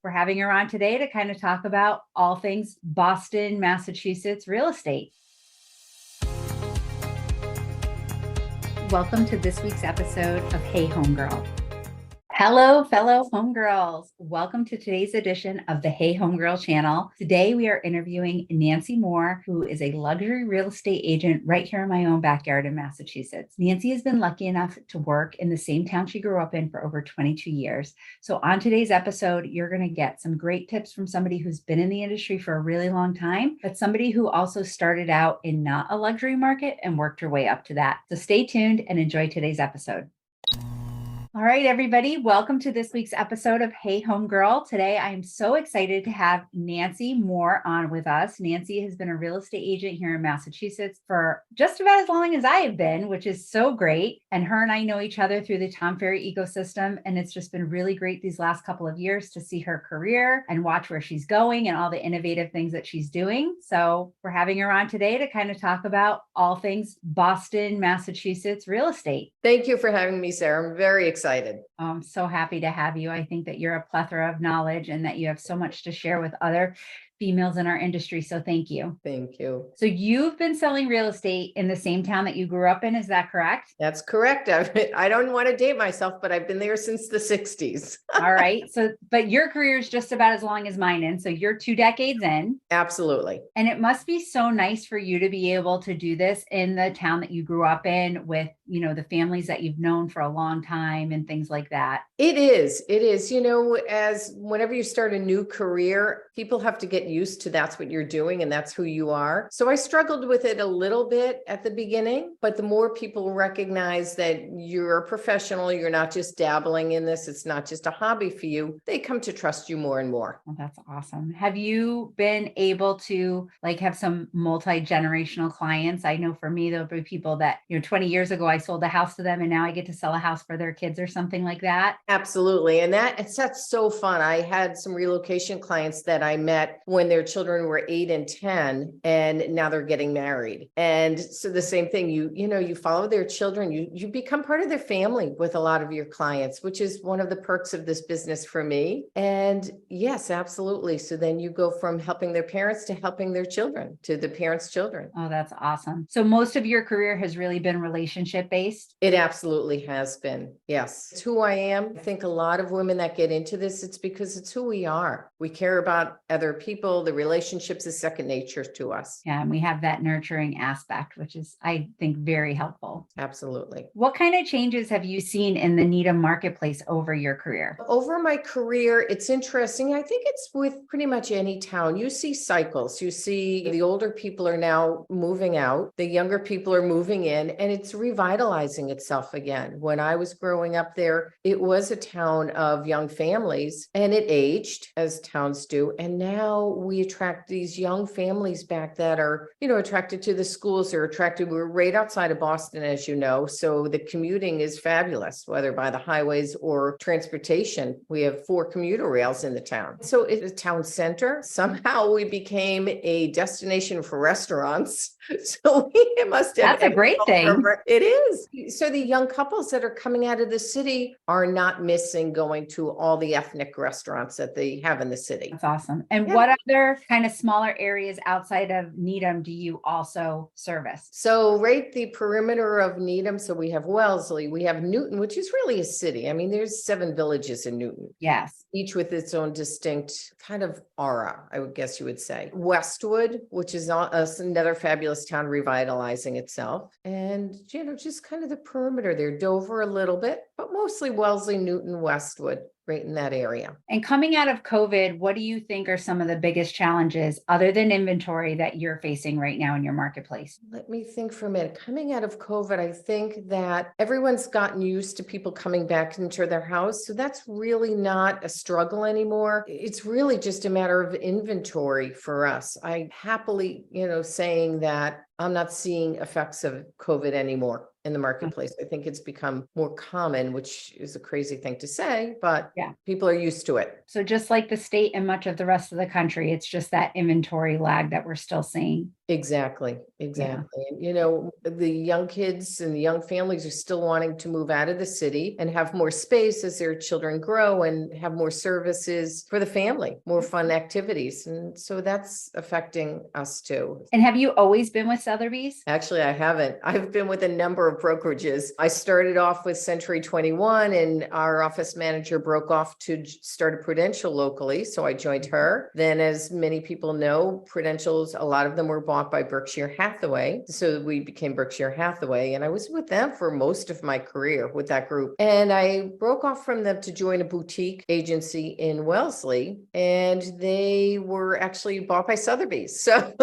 We're having her on today to kind of talk about all things Boston, Massachusetts real estate. Welcome to this week's episode of Hey Homegirl. Hello, fellow homegirls. Welcome to today's edition of the Hey Homegirl channel. Today, we are interviewing Nancy Moore, who is a luxury real estate agent right here in my own backyard in Massachusetts. Nancy has been lucky enough to work in the same town she grew up in for over 22 years. So on today's episode, you're going to get some great tips from somebody who's been in the industry for a really long time, but somebody who also started out in not a luxury market and worked her way up to that. So stay tuned and enjoy today's episode. All right, everybody, welcome to this week's episode of Hey Homegirl. Today, I am so excited to have Nancy Moore on with us. Nancy has been a real estate agent here in Massachusetts for just about as long as I have been, which is so great. And her and I know each other through the Tom Ferry ecosystem. And it's just been really great these last couple of years to see her career and watch where she's going and all the innovative things that she's doing. So we're having her on today to kind of talk about all things Boston, Massachusetts real estate. Thank you for having me, Sarah. I'm very excited. I'm so happy to have you. I think that you're a plethora of knowledge and that you have so much to share with other females in our industry. So thank you. Thank you. So you've been selling real estate in the same town that you grew up in. Is that correct? That's correct. I don't want to date myself, but I've been there since the 60s. All right. So, but your career is just about as long as mine in. So you're 2 decades in. Absolutely. And it must be so nice for you to be able to do this in the town that you grew up in with, you know, the families that you've known for a long time and things like that. It is. It is. You know, as whenever you start a new career, people have to get used to that's what you're doing and that's who you are. So I struggled with it a little bit at the beginning, but the more people recognize that you're a professional, you're not just dabbling in this, it's not just a hobby for you, they come to trust you more and more. Well, that's awesome. Have you been able to have some multi-generational clients? I know for me, there'll be people that, 20 years ago, I sold a house to them and now I get to sell a house for their kids or something like that. Absolutely. And that's so fun. I had some relocation clients that I met when their children were 8 and 10, and now they're getting married. And so the same thing, you follow their children, you become part of their family with a lot of your clients, which is one of the perks of this business for me. And yes, absolutely. So then you go from helping their parents to helping their children to the parents' children. Oh, that's awesome. So most of your career has really been relationship based? It absolutely has been. Yes. It's who I am. I think a lot of women that get into this, it's because it's who we are. We care about other people. The relationships is second nature to us. Yeah. And we have that nurturing aspect, which is, I think, very helpful. Absolutely. What kind of changes have you seen in the Needham marketplace over your career? Over my career, it's interesting. I think it's with pretty much any town. You see cycles. You see the older people are now moving out. The younger people are moving in, and it's revitalizing itself again. When I was growing up there, it was a town of young families, and it aged as towns do. And now we attract these young families back that are, attracted to the schools. They're attracted. We're right outside of Boston, as you know. So the commuting is fabulous, whether by the highways or transportation. We have 4 commuter rails in the town. So it's a town center. Somehow we became a destination for restaurants. So we must have. That's a great thing. It is. So the young couples that are coming out of the city are not missing going to all the ethnic restaurants that they have in the city. That's awesome. And what other kind of smaller areas outside of Needham do you also service? So right the perimeter of Needham. So we have Wellesley, we have Newton, which is really a city. I mean, there's 7 villages in Newton. Yes. Each with its own distinct kind of aura, I would guess you would say. Westwood, which is another fabulous town revitalizing itself. And, just kind of the perimeter there. Dover a little bit, but mostly Wellesley, Newton, Westwood. Right in that area. And coming out of COVID, what do you think are some of the biggest challenges other than inventory that you're facing right now in your marketplace? Let me think for a minute. Coming out of COVID, I think that everyone's gotten used to people coming back into their house. So that's really not a struggle anymore. It's really just a matter of inventory for us. I happily, saying that I'm not seeing effects of COVID anymore in the marketplace. I think it's become more common, which is a crazy thing to say, but people are used to it. So just like the state and much of the rest of the country, it's just that inventory lag that we're still seeing. Exactly. Yeah. And, you know, the young kids and the young families are still wanting to move out of the city and have more space as their children grow and have more services for the family, more fun activities. And so that's affecting us too. And have you always been with Sotheby's? Actually, I haven't. I've been with a number of brokerages. I started off with Century 21 and our office manager broke off to start a Prudential locally. So I joined her. Then, as many people know, Prudentials, a lot of them were bought by Berkshire Hathaway. So we became Berkshire Hathaway. And I was with them for most of my career with that group. And I broke off from them to join a boutique agency in Wellesley. And they were actually bought by Sotheby's. So,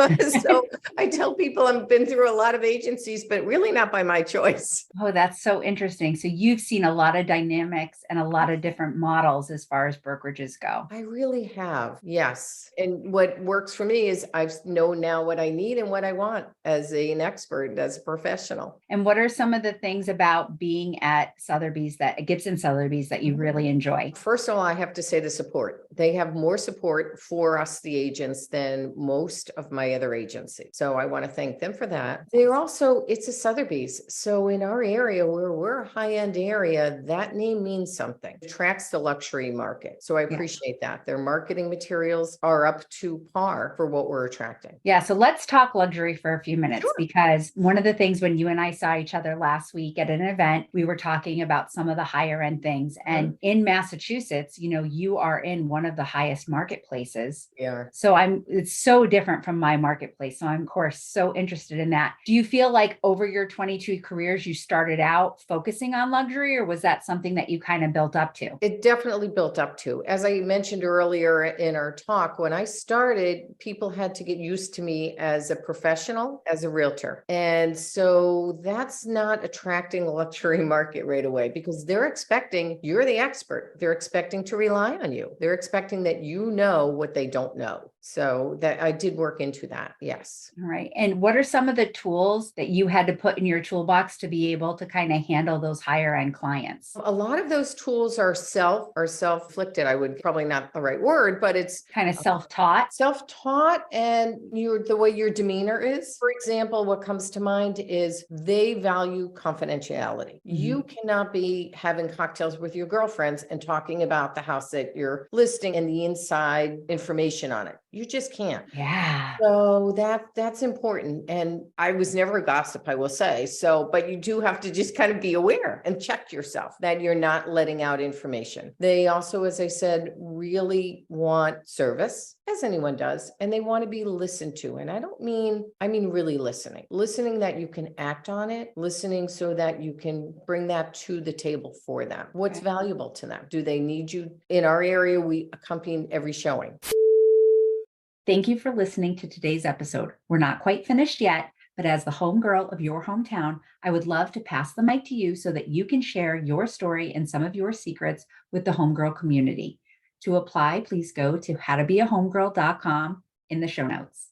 so I tell people I've been through a lot of agencies, but really not by my choice. Oh, that's so interesting. So you've seen a lot of dynamics and a lot of different models as far as brokerages go. I really have. Yes. And what works for me is I know now what I need and what I want as an expert, as a professional. And what are some of the things about being at Sotheby's Gibson Sotheby's that you really enjoy? First of all, I have to say the support. They have more support for us, the agents, than most of my other agencies. So I want to thank them for that. They're also, it's a Sotheby's. So in our area where we're a high-end area, that name means something. It attracts the luxury market. So I appreciate that. Their marketing materials are up to par for what we're attracting. Yeah. So let's talk luxury for a few minutes, Sure. because one of the things when you and I saw each other last week at an event, we were talking about some of the higher end things. And in Massachusetts, you know, you are in one of the highest marketplaces. Yeah. So it's so different from my marketplace. So I'm, of course, so interested in that. Do you feel like over your 22 careers, you started out focusing on luxury, or was that something that you kind of built up to? It definitely built up to. As I mentioned earlier in our talk, when I started, people had to get used to me as a professional, as a realtor. And so that's not attracting the luxury market right away because they're expecting you're the expert. They're expecting to rely on you. They're expecting that you know what they don't know. So that I did work into that. Yes. All right. And what are some of the tools that you had to put in your toolbox to be able to kind of handle those higher end clients? A lot of those tools are self-inflicted. I would probably not the right word, but it's Kind of self-taught. self-taught and the way your demeanor is. For example, what comes to mind is they value confidentiality. You cannot be having cocktails with your girlfriends and talking about the house that you're listing and the inside information on it. You just can't. Yeah. So that's important. And I was never a gossip, I will say. So, but you do have to just kind of be aware and check yourself that you're not letting out information. They also, as I said, really want service, as anyone does, and they want to be listened to. And I mean really listening that you can act on it, listening so that you can bring that to the table for them. What's valuable to them? Do they need you? In our area, we accompany every showing. Thank you for listening to today's episode. We're not quite finished yet, but as the homegirl of your hometown, I would love to pass the mic to you so that you can share your story and some of your secrets with the homegirl community. To apply, please go to howtobeahomegirl.com in the show notes.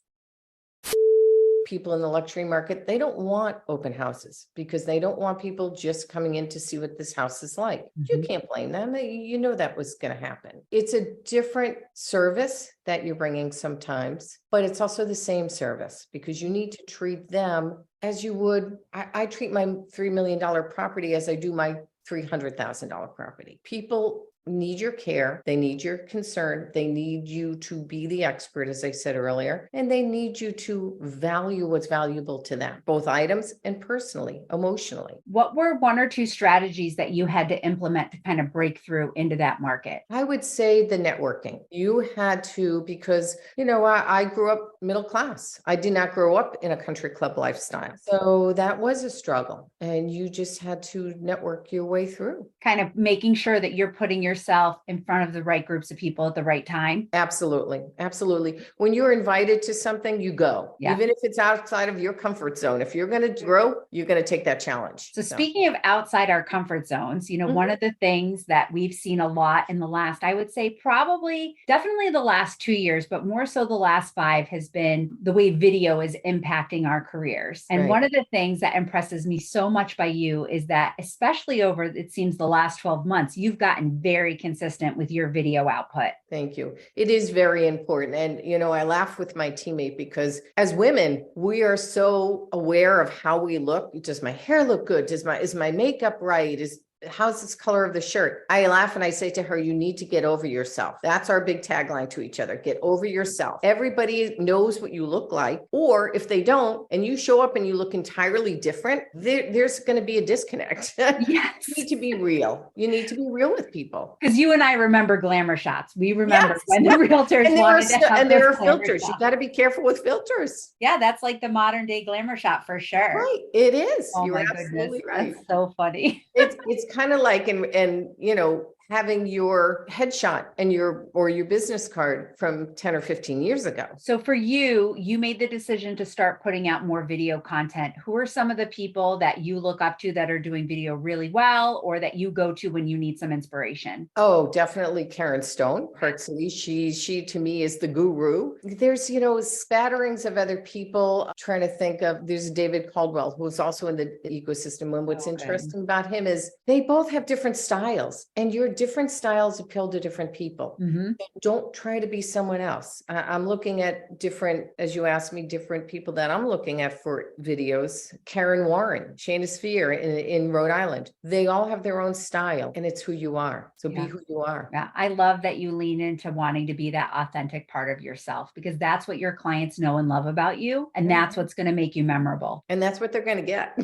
People in the luxury market, they don't want open houses because they don't want people just coming in to see what this house is like. You can't blame them. You know that was going to happen. It's a different service that you're bringing sometimes, but it's also the same service because you need to treat them as you would. I treat my $3 million property as I do my $300,000 property. People need your care. They need your concern. They need you to be the expert, as I said earlier, and they need you to value what's valuable to them, both items and personally, emotionally. What were one or two strategies that you had to implement to kind of break through into that market? I would say the networking. You had to, because, you know, I grew up middle class. I did not grow up in a country club lifestyle. So that was a struggle. And you just had to network your way through. Kind of making sure that you're putting yourself in front of the right groups of people at the right time. Absolutely. Absolutely. When you're invited to something, you go, Yeah. even if it's outside of your comfort zone. If you're going to grow, you're going to take that challenge. So speaking of outside our comfort zones, you know, one of the things that we've seen a lot in the last, I would say definitely the last 2 years, but more so the last 5 has been the way video is impacting our careers. And one of the things that impresses me so much by you is that, especially over, it seems the last 12 months, you've gotten very very consistent with your video output. Thank you. It is very important. And, I laugh with my teammate because as women, we are so aware of how we look. Does my hair look good? Is my makeup right? How's this color of the shirt? I laugh and I say to her, you need to get over yourself. That's our big tagline to each other. Get over yourself. Everybody knows what you look like. Or if they don't, and you show up and you look entirely different, there's going to be a disconnect. Yes. You need to be real. You need to be real with people. Because you and I remember glamour shots. We remember when the realtors wanted to have there are glamour filters. shots. You got to be careful with filters. Yeah, that's like the modern day glamour shot for sure. Right. It is. Oh You're my absolutely goodness. right. That's so funny. It's kind of like, having your headshot and your business card from 10 or 15 years ago. So for you made the decision to start putting out more video content. Who are some of the people that you look up to that are doing video really well, or that you go to when you need some inspiration? Oh, definitely Karen Stone. Personally, she to me is the guru. There's, spatterings of other people. I'm trying to think of, there's David Caldwell, who's also in the ecosystem. And what's interesting about him is they both have different styles, and your different styles appeal to different people. Mm-hmm. Don't try to be someone else. I'm looking at different, as you asked me, different people that I'm looking at for videos. Karen Warren, Shayna Sphere in Rhode Island. They all have their own style, and it's who you are. So be who you are. Yeah, I love that you lean into wanting to be that authentic part of yourself, because that's what your clients know and love about you. And that's what's going to make you memorable. And that's what they're going to get.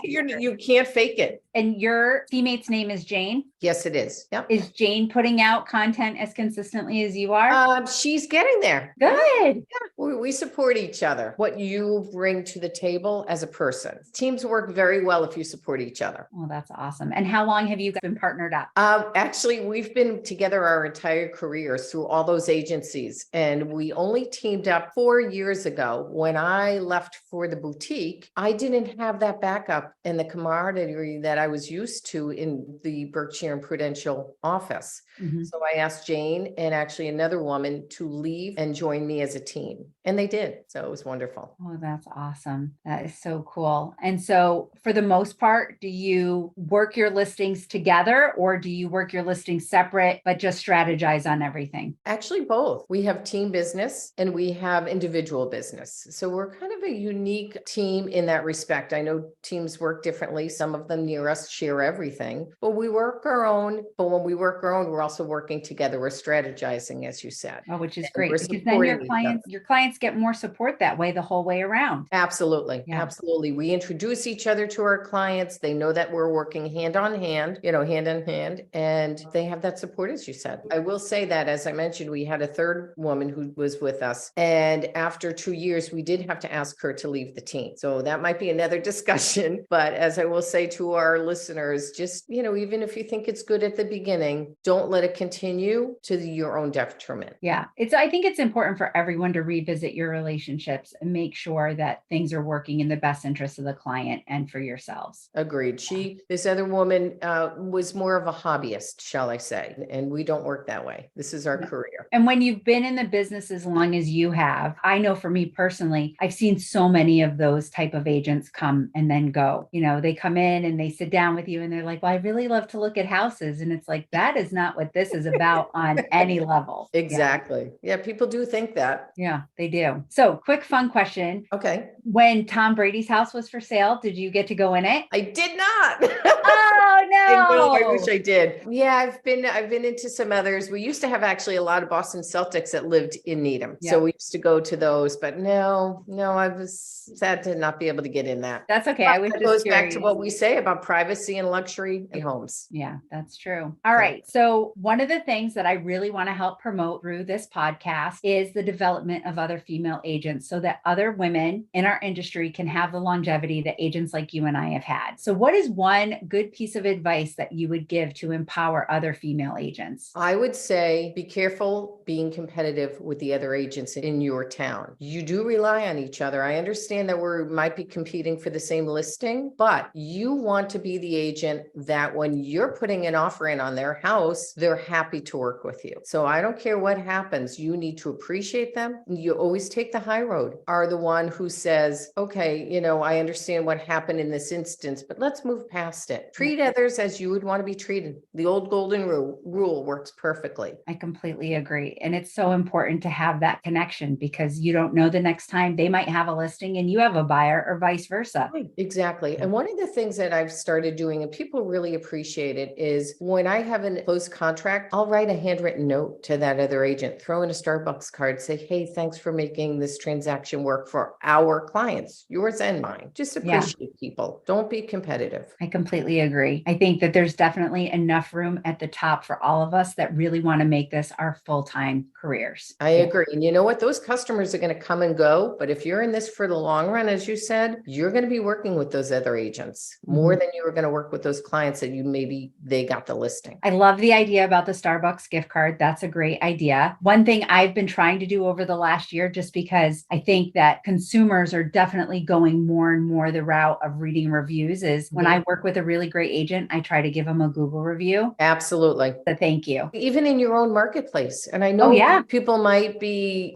You can't fake it. And your teammate's name is Jane? Yes, it is. Yep. Is Jane putting out content as consistently as you are? She's getting there. Good. Yeah, we support each other. What you bring to the table as a person. Teams work very well if you support each other. Well, that's awesome. And how long have you been partnered up? Actually, we've been together our entire careers through all those agencies. And we only teamed up 4 years ago. When I left for the boutique, I didn't have that backup and the camaraderie that I was used to in the Berkshire and Prudential office. Mm-hmm. So I asked Jane and actually another woman to leave and join me as a team. And they did. So it was wonderful. Oh, that's awesome. That is so cool. And so for the most part, do you work your listings together, or do you work your listings separate, but just strategize on everything? Actually, both. We have team business and we have individual business. So we're kind of a unique team in that respect. I know teams work differently. Some of them near us share everything, but we work our own. But when we work our own, we're also working together. We're strategizing, as you said. Oh, which is And great, we're because then your clients get more support that way the whole way around. Absolutely. Yeah. Absolutely. We introduce each other to our clients. They know that we're working hand on hand, hand in hand, and they have that support, as you said. I will say that, as I mentioned, we had a third woman who was with us. And after 2 years, we did have to ask her to leave the team. So that might be another discussion. But as I will say to our listeners, just, even if you think it's good at the beginning, don't let it continue to your own detriment. Yeah. I think it's important for everyone to revisit your relationships and make sure that things are working in the best interest of the client and for yourselves. Agreed. This other woman was more of a hobbyist, shall I say, and we don't work that way. This is our career. And when you've been in the business as long as you have, I know for me personally, I've seen so many of those type of agents come and then go. They come in and they sit down with you and they're like, well, I really love to look at houses. And it's like, that is not what this is about on any level. Exactly. Yeah, people do think that. Yeah, they do. So quick fun question. Okay. When Tom Brady's house was for sale, did you get to go in it? I did not. Oh no. I wish I did. Yeah, I've been into some others. We used to have actually a lot of Boston Celtics that lived in Needham. Yeah. So we used to go to those, but no, I was sad to not be able to get in that. That's okay. It goes back to what we say about privacy and luxury in homes. Yeah, that's true. All right. So one of the things that I really want to help promote through this podcast is the development of other female agents, so that other women in our industry can have the longevity that agents like you and I have had. So what is one good piece of advice that you would give to empower other female agents? I would say be careful being competitive with the other agents in your town. You do rely on each other. I understand that we might be competing for the same listing, but you want to be the agent that when you're putting an offer in on their house, they're happy to work with you. So I don't care what happens. You need to appreciate them. You always take the high road, are the one who says, okay, I understand what happened in this instance, but let's move past it. Treat others as you would want to be treated. The old golden rule works perfectly. I completely agree. And it's so important to have that connection because you don't know the next time they might have a listing and you have a buyer or vice versa. Right, exactly. And one of the things that I've started doing and people really appreciate it is when I have a closed contract, I'll write a handwritten note to that other agent, throw in a Starbucks card, say, hey, thanks for making this transaction work for our clients, yours and mine. Just appreciate people. Don't be competitive. I completely agree. I think that there's definitely enough room at the top for all of us that really want to make this our full-time careers. I agree. And you know what? Those customers are going to come and go. But if you're in this for the long run, as you said, you're going to be working with those other agents more than you were going to work with those clients that maybe they got the listing. I love the idea about the Starbucks gift card. That's a great idea. One thing I've been trying to do over the last year, just because I think that consumers are definitely going more and more the route of reading reviews, is when I work with a really great agent, I try to give them a Google review. Absolutely. So thank you. Even in your own marketplace. And I know people might be,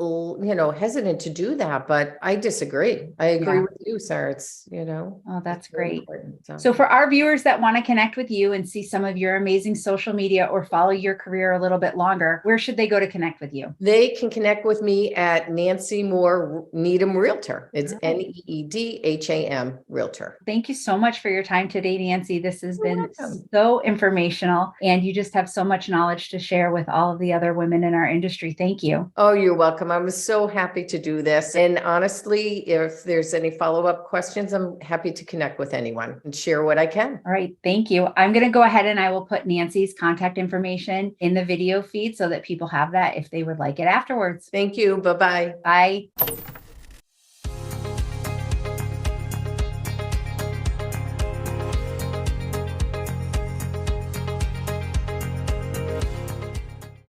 hesitant to do that, but I disagree. I agree with you, Sarah. It's, Oh, that's great. So. So for our viewers that want to connect with you and see some of your amazing social media or follow your career a little bit longer, where should they go to connect with you? They can connect with me at Nancy Moore Needham Realtor. It's NEEDHAM Realtor. Thank you so much for your time today, Nancy. This has been so informational, and you just have so much knowledge to share with all of the other women in our industry. Thank you. Oh, you're welcome. I'm so happy to do this. And honestly, if there's any follow-up questions, I'm happy to connect with anyone and share what I can. All right. Thank you. I'm going to go ahead and I will put Nancy's contact information in the video feed so that people have that if they would like it afterwards. Thank you. Bye-bye. Bye.